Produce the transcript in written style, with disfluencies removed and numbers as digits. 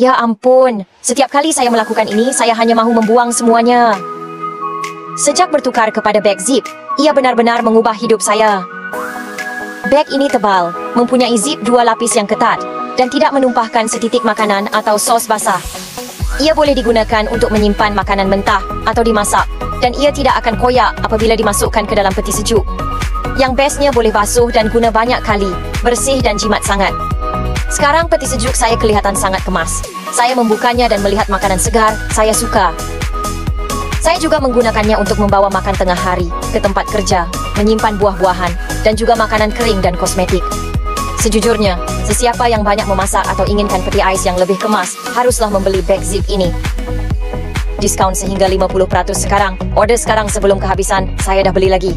Ya ampun, setiap kali saya melakukan ini, saya hanya mahu membuang semuanya. Sejak bertukar kepada beg zip, ia benar-benar mengubah hidup saya. Beg ini tebal, mempunyai zip 2 lapis yang ketat, dan tidak menumpahkan setitik makanan atau sos basah. Ia boleh digunakan untuk menyimpan makanan mentah atau dimasak, dan ia tidak akan koyak apabila dimasukkan ke dalam peti sejuk. Yang bestnya boleh basuh dan guna banyak kali, bersih dan jimat sangat. Sekarang peti sejuk saya kelihatan sangat kemas. Saya membukanya dan melihat makanan segar, saya suka. Saya juga menggunakannya untuk membawa makan tengah hari, ke tempat kerja, menyimpan buah-buahan, dan juga makanan kering dan kosmetik. Sejujurnya, sesiapa yang banyak memasak atau inginkan peti ais yang lebih kemas, haruslah membeli beg zip ini. Diskaun sehingga 50% sekarang. Order sekarang sebelum kehabisan, saya dah beli lagi.